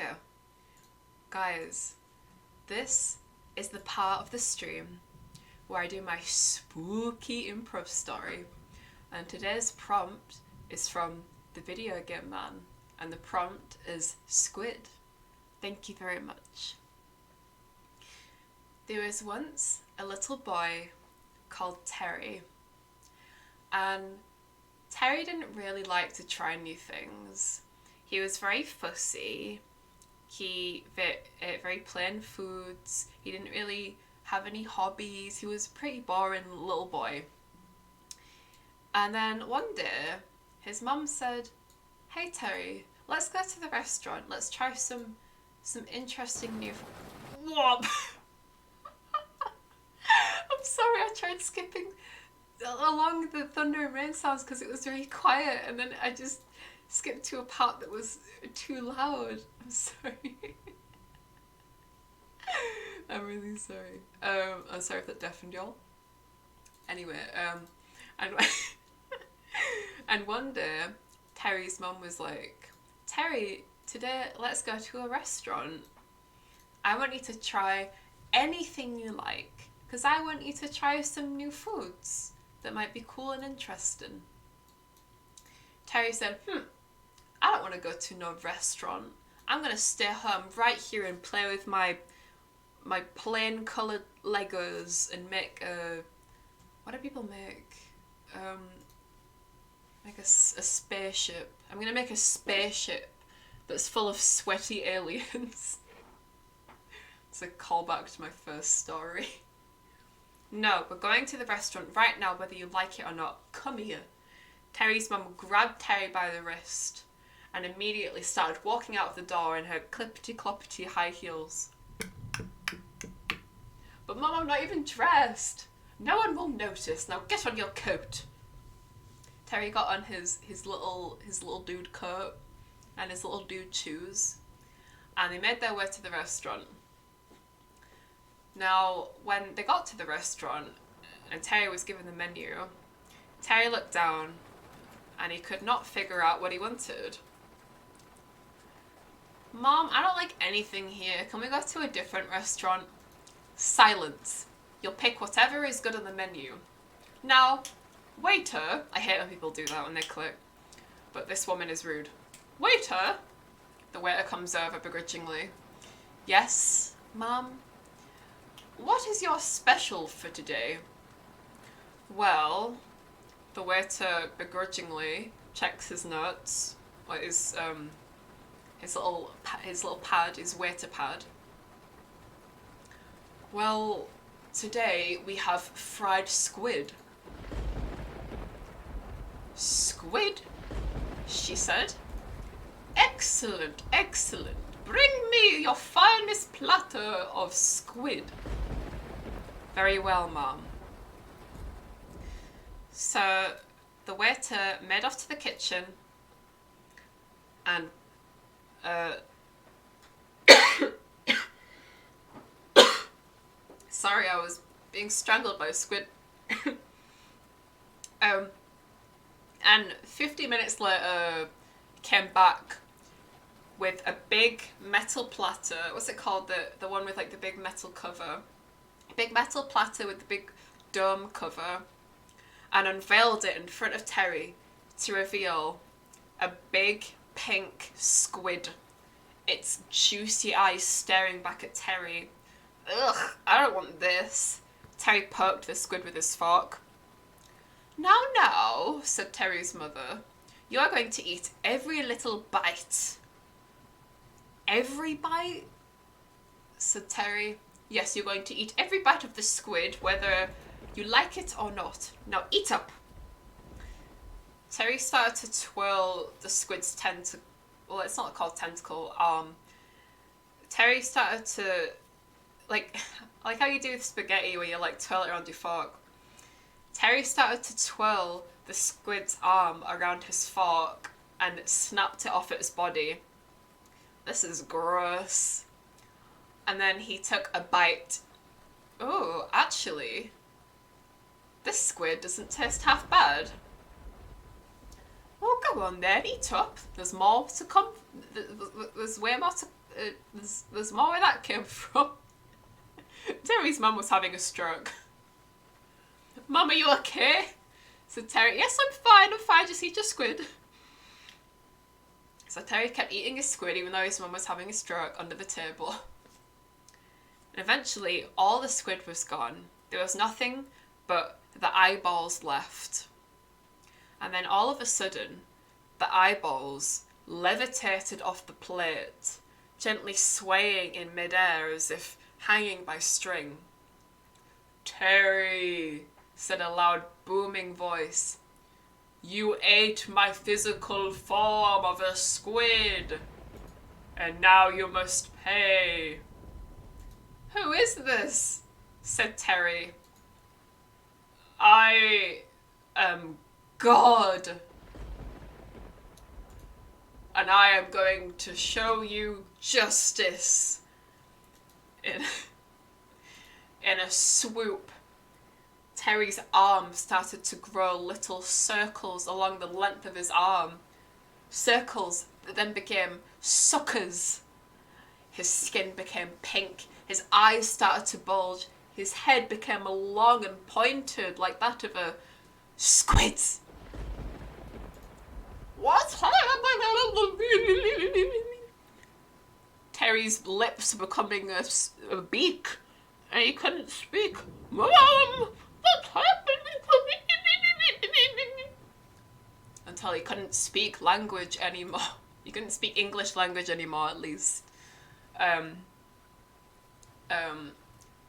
Okay, guys, this is the part of the stream where I do my spooky improv story. And today's prompt is from the video game man, and the prompt is squid. Thank you very much. There was once a little boy called Terry, and Terry didn't really like to try new things. He was very fussy. He ate very plain foods. He didn't really have any hobbies. He was a pretty boring little boy. And then one day, his mum said, "Hey Terry, let's go to the restaurant. Let's try some interesting new." What? I'm sorry, I tried skipping along the thunder and rain sounds because it was very quiet, and then I just skipped to a part that was too loud. I'm sorry. I'm really sorry. I'm sorry if that deafened y'all. Anyway, and and one day, Terry's mum was like, "Terry, today let's go to a restaurant. I want you to try anything you like, because I want you to try some new foods that might be cool and interesting." Terry said, I don't want to go to no restaurant. I'm going to stay home right here and play with my plain coloured Legos and make a... What do people make? Make a spaceship. I'm going to make a spaceship that's full of sweaty aliens. It's a callback to my first story. No, we're going to the restaurant right now, whether you like it or not. Come here. Terry's mum grabbed Terry by the wrist and immediately started walking out of the door in her clippity-cloppity high heels. "But Mum, I'm not even dressed. No one will notice. Now get on your coat." Terry got on his little dude coat and his little dude shoes, and they made their way to the restaurant. Now, when they got to the restaurant and Terry was given the menu, Terry looked down and he could not figure out what he wanted. "Mom, I don't like anything here. Can we go to a different restaurant?" Silence. You'll pick whatever is good on the menu. Now, waiter. I hate when people do that when they click, but this woman is rude. "Waiter." The waiter comes over begrudgingly. "Yes, Mom? What is your special for today?" "Well," the waiter begrudgingly checks his notes, or his little pad, his waiter pad. "Well, today we have fried squid." "Squid?" she said. "Excellent, excellent. Bring me your finest platter of squid." "Very well, Mom." So the waiter made off to the kitchen and sorry, I was being strangled by a squid. And 50 minutes later came back with a big metal platter. What's it called? The one with like the big metal cover. Big metal platter with the big dome cover, and unveiled it in front of Terry to reveal a big pink squid. Its juicy eyes staring back at Terry. "Ugh, I don't want this." Terry poked the squid with his fork. Now, said Terry's mother, "you are going to eat every little bite." "Every bite?" said Terry. "Yes, you're going to eat every bite of the squid, whether you like it or not. Now eat up." Terry started to twirl the squid's tentacle. Well, it's not called tentacle. Terry started to, like how you do with spaghetti where you like twirl it around your fork. Terry started to twirl the squid's arm around his fork and snapped it off its body. This is gross. And then he took a bite. "Oh, actually, this squid doesn't taste half bad." "Well, go on then, eat up. There's more to come. There's way more to there's more where that came from. Terry's mum was having a stroke. Mum, are you okay? So Terry, yes, I'm fine, just eat your squid. So Terry kept eating his squid even though his mum was having a stroke under the table. And eventually, all the squid was gone. There was nothing but the eyeballs left. And then all of a sudden, the eyeballs levitated off the plate, gently swaying in midair as if hanging by string. "Terry," said a loud, booming voice, "you ate my physical form of a squid, and now you must pay." "Who is this?" said Terry. "I am God, and I am going to show you justice." In a swoop, Terry's arm started to grow little circles along the length of his arm. Circles that then became suckers. His skin became pink, his eyes started to bulge, his head became long and pointed like that of a squid. What's happening? Terry's lips were becoming a beak, and he couldn't speak. "Mom, what's happening to me?" Until he couldn't speak language anymore. He couldn't speak English language anymore, at least.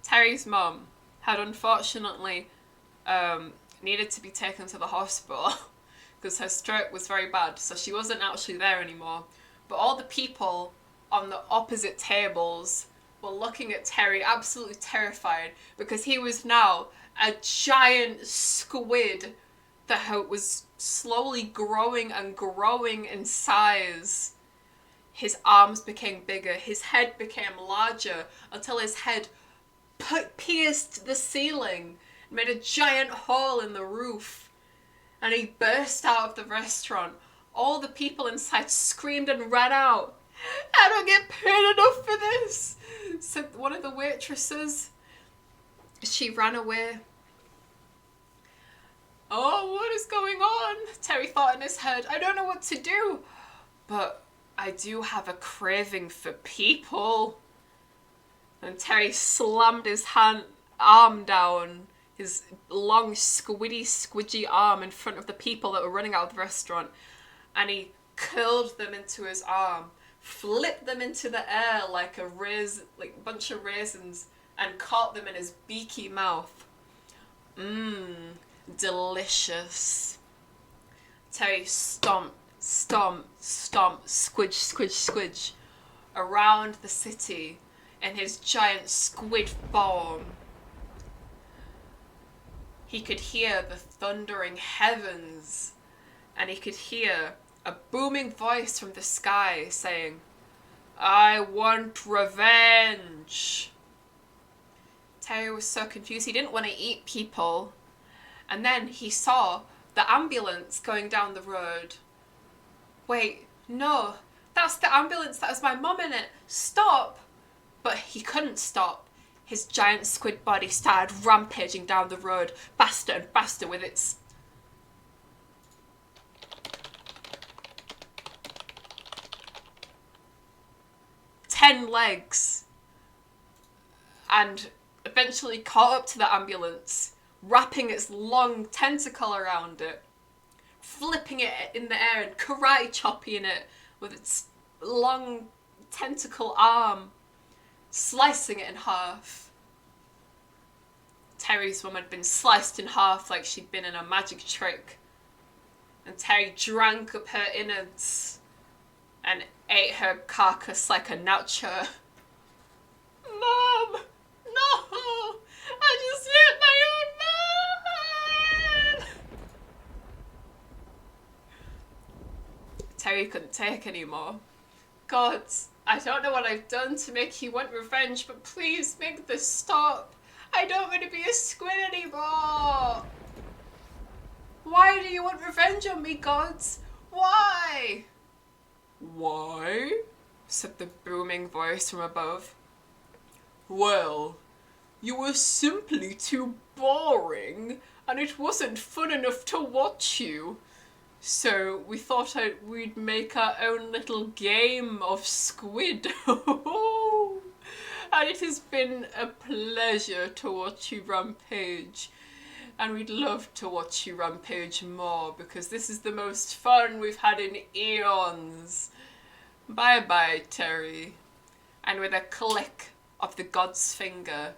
Terry's mum had unfortunately needed to be taken to the hospital because her stroke was very bad, so she wasn't actually there anymore. But all the people on the opposite tables were looking at Terry absolutely terrified because he was now a giant squid that was slowly growing and growing in size. His arms became bigger, his head became larger until his head pierced the ceiling, made a giant hole in the roof, and he burst out of the restaurant. All the people inside screamed and ran out. "I don't get paid enough for this," said one of the waitresses. She ran away. "Oh, what is going on?" Terry thought in his head. "I don't know what to do, but I do have a craving for people." And Terry slammed his arm down, his long, squidgy arm in front of the people that were running out of the restaurant, and he curled them into his arm, flipped them into the air like a bunch of raisins, and caught them in his beaky mouth. Delicious. Terry stomped, squidge, around the city in his giant squid form. He could hear the thundering heavens, and he could hear a booming voice from the sky saying, "I want revenge." Terry was so confused. He didn't want to eat people. And then he saw the ambulance going down the road. "Wait, no, that's the ambulance that has my mum in it. Stop!" But he couldn't stop. His giant squid body started rampaging down the road, faster and faster with its 10 legs, and eventually caught up to the ambulance, wrapping its long tentacle around it, flipping it in the air and karate chopping it with its long tentacle arm, slicing it in half. Terry's mum had been sliced in half like she'd been in a magic trick, and Terry drank up her innards and ate her carcass like a nacho. "Mum, no! I just ate my own mum!" Terry couldn't take anymore. "God, I don't know what I've done to make you want revenge, but please make this stop. I don't want to be a squid anymore. Why do you want revenge on me, gods? Why?" "Why?" said the booming voice from above. Well, you were simply too boring, and it wasn't fun enough to watch you. So we thought we'd make our own little game of squid. And it has been a pleasure to watch you rampage. And we'd love to watch you rampage more because this is the most fun we've had in eons. Bye bye, Terry. And with a click of the god's finger,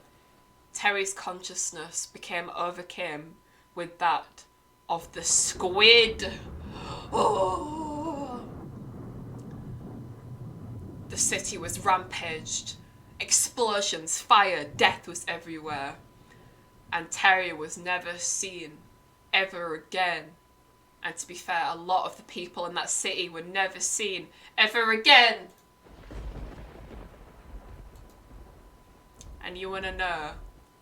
Terry's consciousness became overcome with that of the squid. Oh. The city was rampaged. Explosions, fire, death was everywhere. And Terry was never seen ever again. And to be fair, a lot of the people in that city were never seen ever again. And you want to know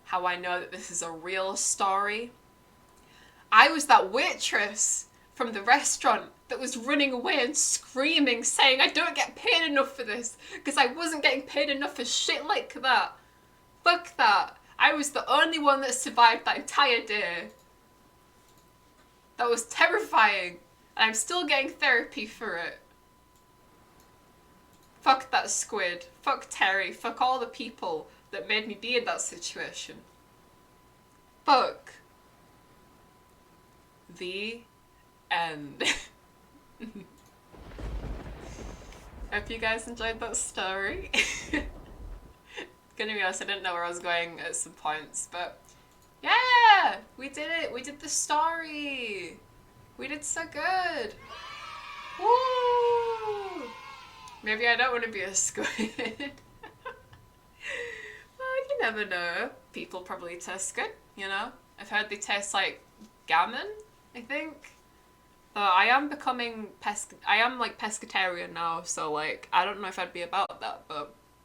how I know that this is a real story? I was that waitress from the restaurant that was running away and screaming, saying I don't get paid enough for this because I wasn't getting paid enough for shit like that. Fuck that. I was the only one that survived that entire day. That was terrifying, and I'm still getting therapy for it. Fuck that squid. Fuck Terry. Fuck all the people that made me be in that situation. Fuck. The end. Hope you guys enjoyed that story. Gonna be honest, I didn't know where I was going at some points, but yeah, we did it. We did the story. We did so good. Woo! Maybe I don't want to be a squid. Well, you never know. People probably taste good, you know? I've heard they taste like gammon, I think. Though I am becoming I am like pescatarian now, so like I don't know if I'd be about that, but